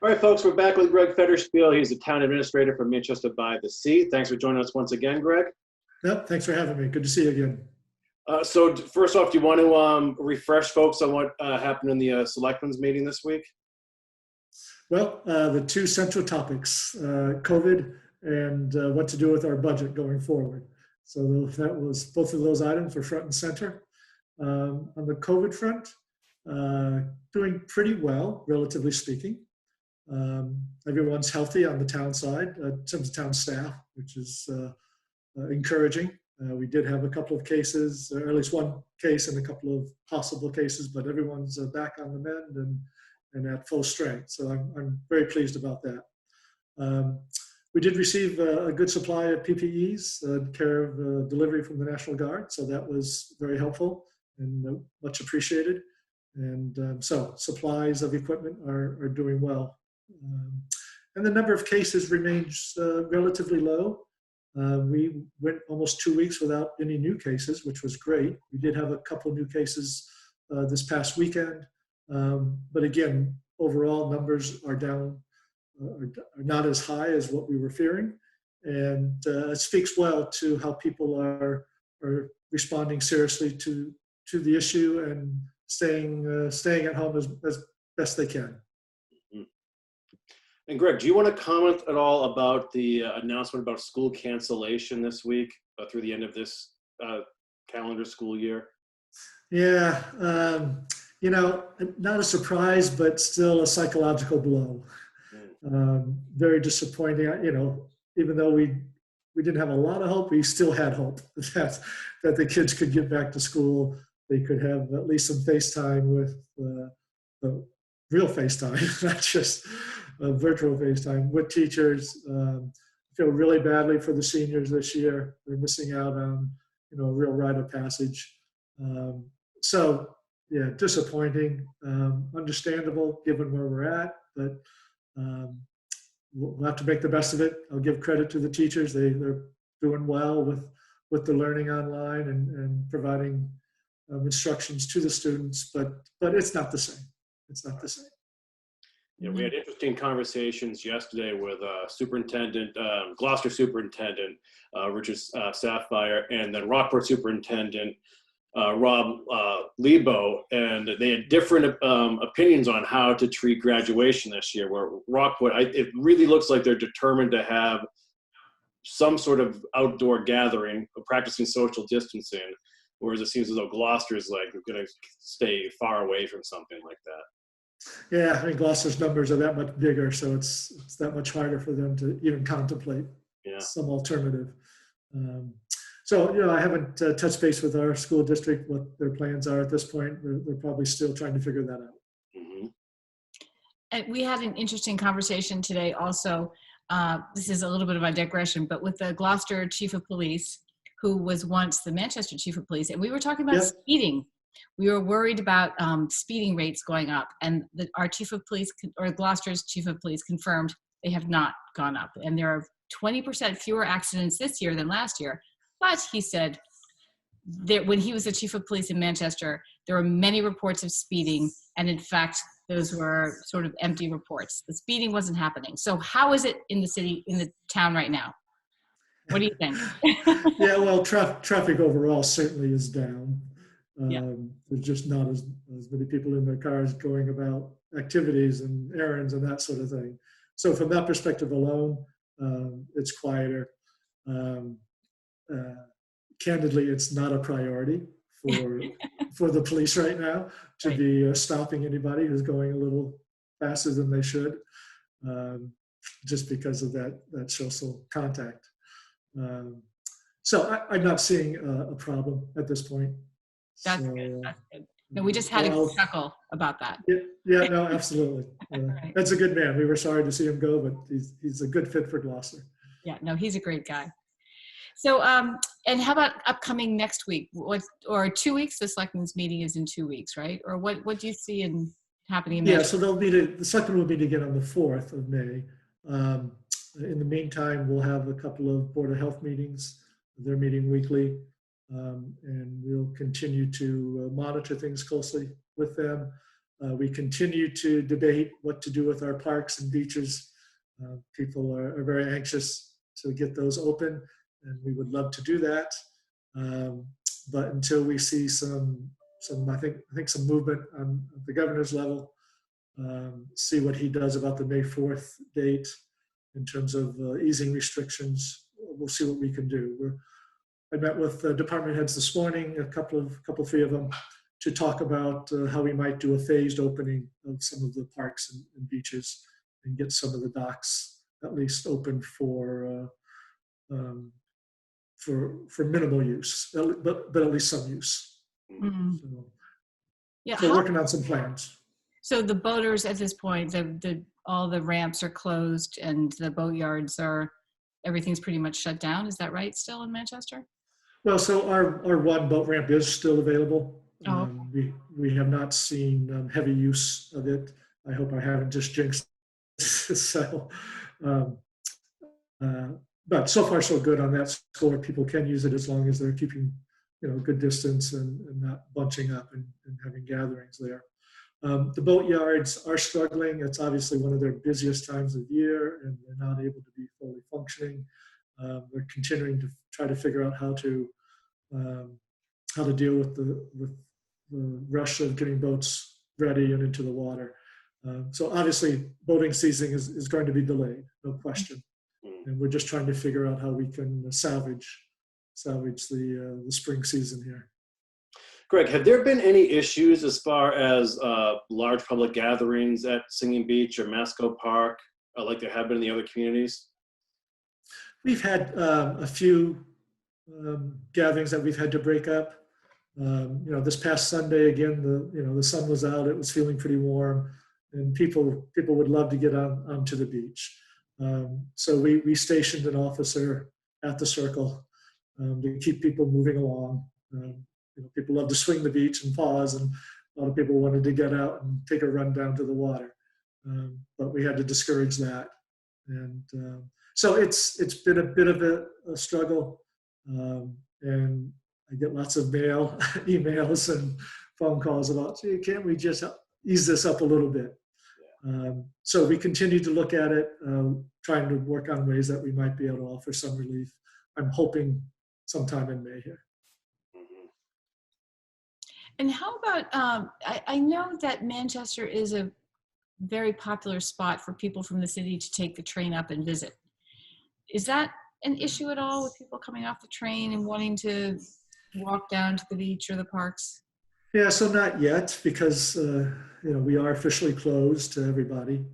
All right, folks, we're back with Greg Federspiel. He's the town administrator for Manchester by the Sea. Thanks for joining us once again, Greg. Yep, thanks for having me. Good to see you again. So first off, do you want to refresh folks on what happened in the Selectmen's meeting this week? Well, the two central topics, COVID and what to do with our budget going forward. So that was, both of those items were front and center. On the COVID front, doing pretty well, relatively speaking. Everyone's healthy on the town side, in terms of town staff, which is encouraging. We did have a couple of cases, or at least one case and a couple of possible cases, but everyone's back on the mend and at full strength. So I'm very pleased about that. We did receive a good supply of PPEs, care of delivery from the National Guard. So that was very helpful and much appreciated. And so supplies of equipment are doing well. And the number of cases remains relatively low. We went almost 2 weeks without any new cases, which was great. We did have a couple of new cases this past weekend. But again, overall numbers are down, are not as high as what we were fearing. And it speaks well to how people are responding seriously to the issue and staying at home as best they can. And Greg, do you want to comment at all about the announcement about school cancellation this week through the end of this calendar school year? Yeah, not a surprise, but still a psychological blow. Very disappointing. Even though we didn't have a lot of hope, we still had hope that the kids could get back to school. They could have at least some FaceTime with the real FaceTime, not just virtual FaceTime with teachers. Feel really badly for the seniors this year. They're missing out on, a real rite of passage. So yeah, disappointing, understandable given where we're at, but we'll have to make the best of it. I'll give credit to the teachers. They're doing well with the learning online and providing instructions to the students, but it's not the same. It's not the same. Yeah, we had interesting conversations yesterday with Gloucester Superintendent Richard Sapphire, and then Rockport Superintendent Rob Lebo, and they had different opinions on how to treat graduation this year. Where Rockport, it really looks like they're determined to have some sort of outdoor gathering, practicing social distancing, whereas it seems as though Gloucester is like going to stay far away from something like that. Yeah, I mean, Gloucester's numbers are that much bigger, so it's that much harder for them to even contemplate some alternative. So, I haven't touched base with our school district, what their plans are at this point. They're probably still trying to figure that out. Mm-hmm. And we had an interesting conversation today also. This is a little bit of a digression, but with the Gloucester Chief of Police, who was once the Manchester Chief of Police, and we were talking about speeding. We were worried about speeding rates going up, and our Chief of Police, or Gloucester's Chief of Police, confirmed they have not gone up, and there are 20% fewer accidents this year than last year. But he said that when he was the Chief of Police in Manchester, there were many reports of speeding, and in fact, those were sort of empty reports. The speeding wasn't happening. So how is it in the city, in the town right now? What do you think? Yeah, well, traffic overall certainly is down. There's just not as many people in their cars going about activities and errands and that sort of thing. So from that perspective alone, it's quieter. Candidly, it's not a priority for the police right now to be stopping anybody who's going a little faster than they should, just because of that social contact. So I'm not seeing a problem at this point. That's good. That's good. No, we just had a chuckle about that. Yeah, no, absolutely. That's a good man. We were sorry to see him go, but he's a good fit for Gloucester. Yeah, no, he's a great guy. So, and how about upcoming next week? Or 2 weeks? The Selectmen's meeting is in 2 weeks, right? Or what do you see happening in May? Yeah, so the Selectmen will meet again on the 4th of May. In the meantime, we'll have a couple of Board of Health meetings. They're meeting weekly. And we'll continue to monitor things closely with them. We continue to debate what to do with our parks and beaches. People are very anxious to get those open, and we would love to do that. But until we see some I think some movement on the governor's level, see what he does about the May 4th date in terms of easing restrictions, we'll see what we can do. I met with department heads this morning, a couple, three of them, to talk about how we might do a phased opening of some of the parks and beaches and get some of the docks at least open for minimal use, but at least some use. Mm. So we're working on some plans. So the boaters at this point, all the ramps are closed and the boatyards everything's pretty much shut down. Is that right still in Manchester? Well, so our one boat ramp is still available. Oh. We have not seen heavy use of it. I hope I haven't just jinxed it. So, but so far so good on that score. People can use it as long as they're keeping, good distance and not bunching up and having gatherings there. The boatyards are struggling. It's obviously one of their busiest times of year, and they're not able to be fully functioning. They're continuing to try to figure out how to deal with the rush of getting boats ready and into the water. So obviously, boating season is going to be delayed, no question. And we're just trying to figure out how we can salvage the spring season here. Greg, have there been any issues as far as large public gatherings at Singing Beach or Masco Park, like there have been in the other communities? We've had a few gatherings that we've had to break up. This past Sunday, again, the sun was out, it was feeling pretty warm, and people would love to get onto the beach. So we stationed an officer at the circle to keep people moving along. People love to swing the beach and pause, and a lot of people wanted to get out and take a run down to the water. But we had to discourage that. And so it's been a bit of a struggle. And I get lots of mail, emails, and phone calls about, gee, can't we just ease this up a little bit? So we continue to look at it, trying to work on ways that we might be able to offer some relief. I'm hoping sometime in May here. And how about, I know that Manchester is a very popular spot for people from the city to take the train up and visit. Is that an issue at all with people coming off the train and wanting to walk down to the beach or the parks? Yeah, so not yet, because we are officially closed to everybody,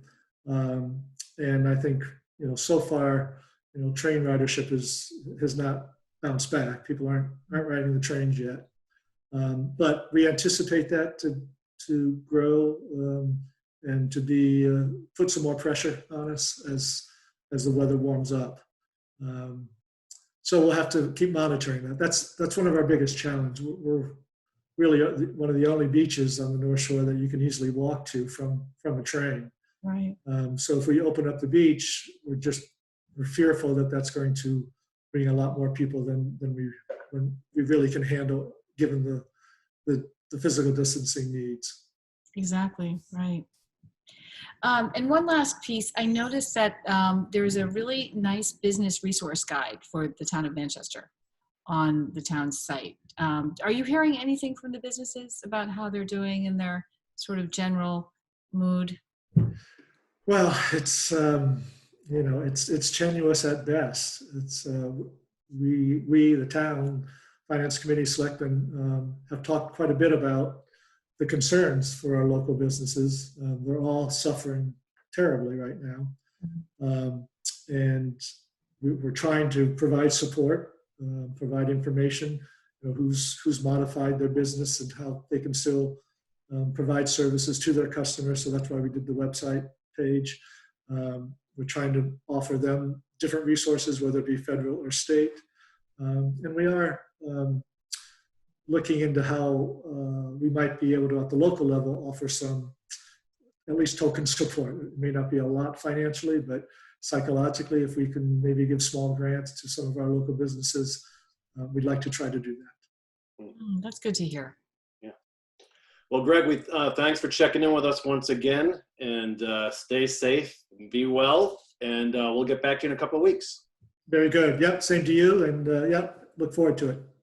and I think so far train ridership has not bounced back. People aren't riding the trains yet, but we anticipate that to grow and to be put some more pressure on us as the weather warms up. So we'll have to keep monitoring that. That's one of our biggest challenges. We're really one of the only beaches on the North Shore that you can easily walk to from a train. Right. So if we open up the beach, we're fearful that that's going to bring a lot more people than we really can handle, given the physical distancing needs. Exactly, right. And one last piece, I noticed that there's a really nice business resource guide for the town of Manchester on the town's site. Are you hearing anything from the businesses about how they're doing in their sort of general mood? Well, it's it's tenuous at best. It's we the town finance committee selectmen have talked quite a bit about the concerns for our local businesses. They're all suffering terribly right now, and we're trying to provide support, provide information, who's modified their business and how they can still provide services to their customers. So that's why we did the website page. We're trying to offer them different resources, whether it be federal or state. And we are looking into how we might be able to, at the local level, offer some, at least token support. It may not be a lot financially, but psychologically, if we can maybe give small grants to some of our local businesses, we'd like to try to do that. That's good to hear. Yeah. Well, Greg, thanks for checking in with us once again, and stay safe, be well, and we'll get back to you in a couple of weeks. Very good. Yep, same to you. And yep, look forward to it.